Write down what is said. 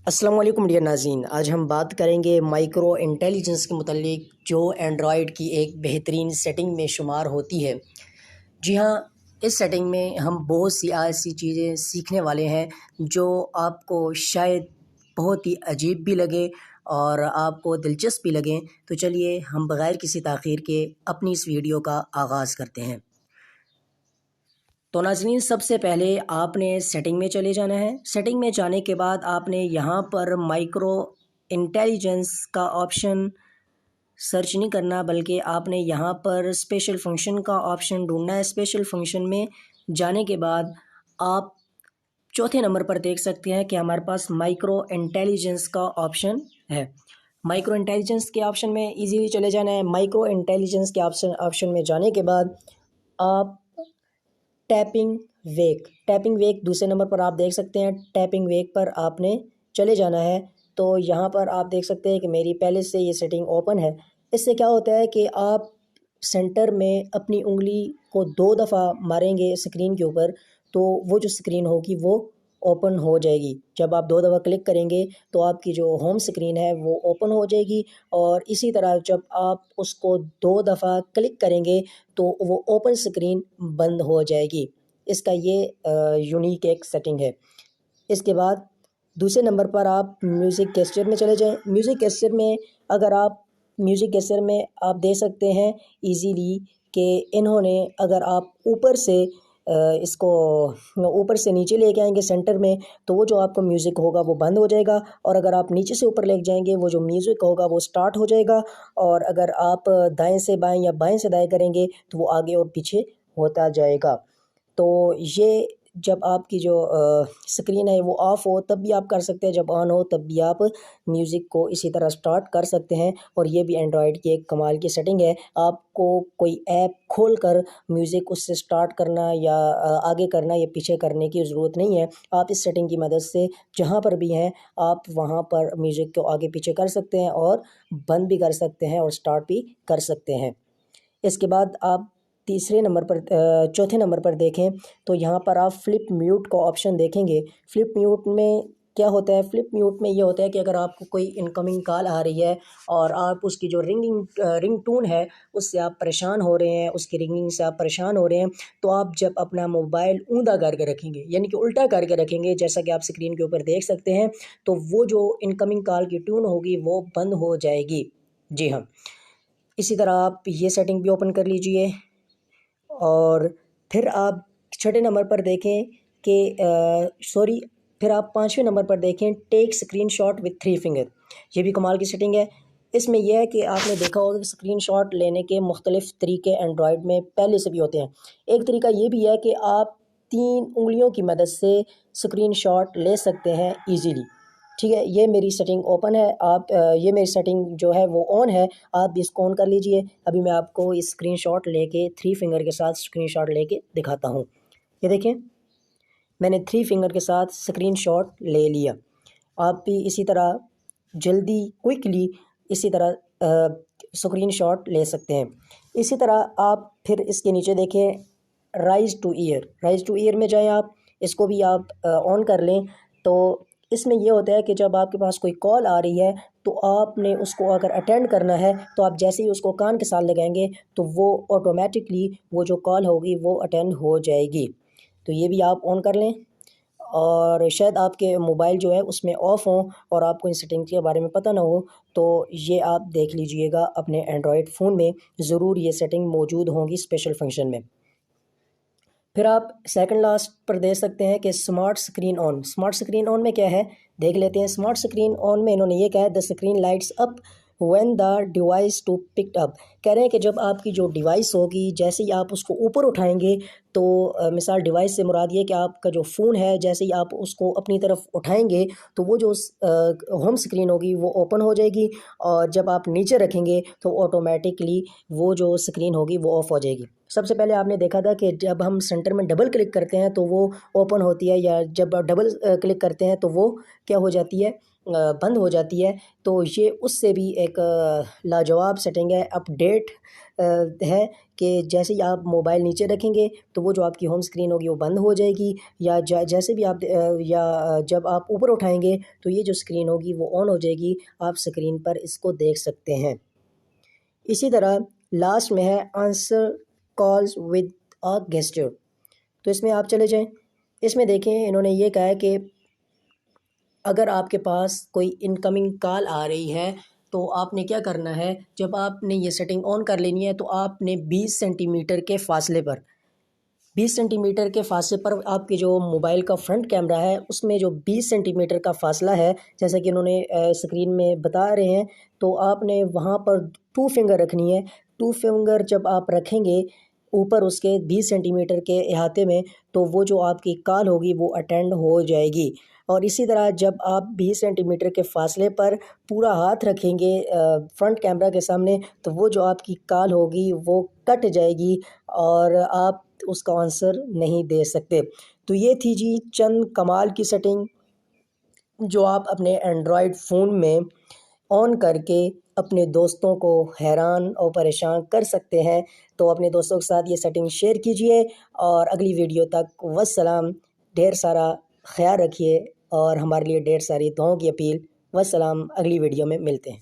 السلام علیکم ڈیئر ناظرین، آج ہم بات کریں گے مائکرو انٹیلیجنس کے متعلق جو اینڈرائڈ کی ایک بہترین سیٹنگ میں شمار ہوتی ہے۔ جی ہاں، اس سیٹنگ میں ہم بہت سی ایسی چیزیں سیکھنے والے ہیں جو آپ کو شاید بہت ہی عجیب بھی لگے اور آپ کو دلچسپ بھی لگیں۔ تو چلیے ہم بغیر کسی تاخیر کے اپنی اس ویڈیو کا آغاز کرتے ہیں۔ تو ناظرین، سب سے پہلے آپ نے سیٹنگ میں چلے جانا ہے۔ سیٹنگ میں جانے کے بعد آپ نے یہاں پر مائکرو انٹیلیجنس کا آپشن سرچ نہیں کرنا، بلکہ آپ نے یہاں پر اسپیشل فنکشن کا آپشن ڈھونڈنا ہے۔ اسپیشل فنکشن میں جانے کے بعد آپ چوتھے نمبر پر دیکھ سکتے ہیں کہ ہمارے پاس مائکرو انٹیلیجنس کا آپشن ہے۔ مائکرو انٹیلیجنس کے آپشن میں ایزیلی چلے جانا ہے۔ مائکرو انٹیلیجنس کے آپشن میں جانے کے بعد آپ ٹیپنگ ویک دوسرے نمبر پر آپ دیکھ سکتے ہیں۔ ٹیپنگ ویک پر آپ نے چلے جانا ہے۔ تو یہاں پر آپ دیکھ سکتے ہیں کہ میری پہلے سے یہ سیٹنگ اوپن ہے۔ اس سے کیا ہوتا ہے کہ آپ سینٹر میں اپنی انگلی کو 2 دفعہ ماریں گے اسکرین کے اوپر، تو وہ جو اسکرین ہوگی وہ اوپن ہو جائے گی۔ جب آپ 2 دفعہ کلک کریں گے تو آپ کی جو ہوم سکرین ہے وہ اوپن ہو جائے گی، اور اسی طرح جب آپ اس کو 2 دفعہ کلک کریں گے تو وہ اوپن سکرین بند ہو جائے گی۔ اس کا یہ یونیک ایک سیٹنگ ہے۔ اس کے بعد دوسرے نمبر پر آپ میوزک گیسچر میں چلے جائیں۔ میوزک گیسچر میں آپ دیکھ سکتے ہیں ایزیلی کہ انہوں نے اگر آپ اوپر سے نیچے لے کے آئیں گے سینٹر میں، تو وہ جو آپ کو میوزک ہوگا وہ بند ہو جائے گا، اور اگر آپ نیچے سے اوپر لے جائیں گے وہ جو میوزک ہوگا وہ سٹارٹ ہو جائے گا، اور اگر آپ دائیں سے بائیں یا بائیں سے دائیں کریں گے تو وہ آگے اور پیچھے ہوتا جائے گا۔ تو یہ جب آپ کی جو سکرین ہے وہ آف ہو تب بھی آپ کر سکتے ہیں، جب آن ہو تب بھی آپ میوزک کو اسی طرح سٹارٹ کر سکتے ہیں، اور یہ بھی اینڈرائڈ کی ایک کمال کی سیٹنگ ہے۔ آپ کو کوئی ایپ کھول کر میوزک اس سے سٹارٹ کرنا یا آگے کرنا یا پیچھے کرنے کی ضرورت نہیں ہے۔ آپ اس سیٹنگ کی مدد سے جہاں پر بھی ہیں آپ وہاں پر میوزک کو آگے پیچھے کر سکتے ہیں، اور بند بھی کر سکتے ہیں اور سٹارٹ بھی کر سکتے ہیں۔ اس کے بعد آپ چوتھے نمبر پر دیکھیں تو یہاں پر آپ فلپ میوٹ کا آپشن دیکھیں گے۔ فلپ میوٹ میں کیا ہوتا ہے؟ فلپ میوٹ میں یہ ہوتا ہے کہ اگر آپ کو کوئی انکمنگ کال آ رہی ہے اور آپ اس کی جو رنگ ٹون ہے اس سے آپ پریشان ہو رہے ہیں، اس کی رنگنگ سے آپ پریشان ہو رہے ہیں، تو آپ جب اپنا موبائل اوندا کر کے رکھیں گے، یعنی کہ الٹا کر کے رکھیں گے، جیسا کہ آپ اسکرین کے اوپر دیکھ سکتے ہیں، تو وہ جو انکمنگ کال کی ٹون ہوگی وہ بند ہو جائے گی۔ جی ہاں، اسی طرح آپ یہ سیٹنگ بھی اوپن کر لیجئے، اور پھر آپ چھٹے نمبر پر دیکھیں کہ پھر آپ 5ویں نمبر پر دیکھیں ٹیک اسکرین شاٹ وتھ 3 فنگر۔ یہ بھی کمال کی سیٹنگ ہے۔ اس میں یہ ہے کہ آپ نے دیکھا ہوگا کہ اسکرین شاٹ لینے کے مختلف طریقے اینڈرائڈ میں پہلے سے بھی ہوتے ہیں۔ ایک طریقہ یہ بھی ہے کہ آپ 3 انگلیوں کی مدد سے اسکرین شاٹ لے سکتے ہیں ایزیلی۔ ٹھیک ہے، یہ میری سیٹنگ اوپن ہے، یہ میری سیٹنگ جو ہے وہ آن ہے، آپ بھی اس کو آن کر لیجئے۔ ابھی میں آپ کو اسکرین شاٹ لے کے 3 فنگر کے ساتھ اسکرین شاٹ لے کے دکھاتا ہوں۔ یہ دیکھیں، میں نے 3 فنگر کے ساتھ اسکرین شاٹ لے لیا۔ آپ بھی اسی طرح جلدی کوئکلی اسی طرح اسکرین شاٹ لے سکتے ہیں۔ اسی طرح آپ پھر اس کے نیچے دیکھیں رائز ٹو ایئر میں جائیں، آپ اس کو بھی آپ آن کر لیں۔ تو اس میں یہ ہوتا ہے کہ جب آپ کے پاس کوئی کال آ رہی ہے تو آپ نے اس کو اگر اٹینڈ کرنا ہے تو آپ جیسے ہی اس کو کان کے ساتھ لگائیں گے تو وہ آٹومیٹکلی وہ جو کال ہوگی وہ اٹینڈ ہو جائے گی۔ تو یہ بھی آپ آن کر لیں، اور شاید آپ کے موبائل جو ہے اس میں آف ہوں اور آپ کو ان سیٹنگ کے بارے میں پتہ نہ ہو، تو یہ آپ دیکھ لیجئے گا اپنے اینڈرائڈ فون میں ضرور یہ سیٹنگ موجود ہوں گی اسپیشل فنکشن میں۔ پھر آپ سیکنڈ لاسٹ پر دیکھ سکتے ہیں کہ smart screen on. Smart screen on میں کیا ہے دیکھ لیتے ہیں۔ اسمارٹ اسکرین آن میں انہوں نے یہ کہا ہے the screen lights up when the device to picked up. کہہ رہے ہیں کہ جب آپ کی جو ڈیوائس ہوگی جیسے ہی آپ اس کو اوپر اٹھائیں گے، تو مثال ڈیوائس سے مراد یہ کہ آپ کا جو فون ہے جیسے ہی آپ اس کو اپنی طرف اٹھائیں گے تو وہ جو ہوم سکرین ہوگی وہ اوپن ہو جائے گی، اور جب آپ نیچے رکھیں گے تو آٹومیٹکلی وہ جو سکرین ہوگی وہ آف ہو جائے گی۔ سب سے پہلے آپ نے دیکھا تھا کہ جب ہم سینٹر میں ڈبل کلک کرتے ہیں تو وہ اوپن ہوتی ہے، یا جب ڈبل کلک کرتے ہیں تو وہ کیا ہو جاتی ہے، بند ہو جاتی ہے۔ تو یہ اس سے بھی ایک لاجواب سیٹنگ ہے، اپ ڈیٹ ہے کہ جیسے ہی آپ موبائل نیچے رکھیں گے تو وہ جو آپ کی ہوم اسکرین ہوگی وہ بند ہو جائے گی، یا جیسے بھی آپ یا جب آپ اوپر اٹھائیں گے تو یہ جو اسکرین ہوگی وہ آن ہو جائے گی، آپ اسکرین پر اس کو دیکھ سکتے ہیں۔ اسی طرح لاسٹ میں ہے answer calls with a gesture, تو اس میں آپ چلے جائیں۔ اس میں دیکھیں انہوں نے یہ کہا ہے کہ اگر آپ کے پاس کوئی انکمنگ کال آ رہی ہے تو آپ نے کیا کرنا ہے، جب آپ نے یہ سیٹنگ آن کر لینی ہے تو آپ نے 20 سینٹی میٹر کے فاصلے پر 20 سینٹی میٹر کے فاصلے پر آپ کے جو موبائل کا فرنٹ کیمرہ ہے اس میں جو 20 سینٹی میٹر کا فاصلہ ہے، جیسا کہ انہوں نے اسکرین میں بتا رہے ہیں، تو آپ نے وہاں پر 2 فنگر رکھنی ہے۔ 2 فنگر جب آپ رکھیں گے اوپر اس کے 20 سینٹی میٹر کے احاطے میں، تو وہ جو آپ کی کال ہوگی وہ اٹینڈ ہو جائے گی۔ اور اسی طرح جب آپ 20 سینٹی میٹر کے فاصلے پر پورا ہاتھ رکھیں گے فرنٹ کیمرہ کے سامنے، تو وہ جو آپ کی کال ہوگی وہ کٹ جائے گی اور آپ اس کا آنسر نہیں دے سکتے۔ تو یہ تھی جی چند کمال کی سیٹنگ جو آپ اپنے اینڈرائڈ فون میں آن کر کے اپنے دوستوں کو حیران اور پریشان کر سکتے ہیں۔ تو اپنے دوستوں کے ساتھ یہ سیٹنگ شیئر کیجئے، اور اگلی ویڈیو تک والسلام۔ ڈھیر سارا خیال رکھیے اور ہمارے لیے ڈھیر ساری دعاؤں کی اپیل۔ والسلام، اگلی ویڈیو میں ملتے ہیں۔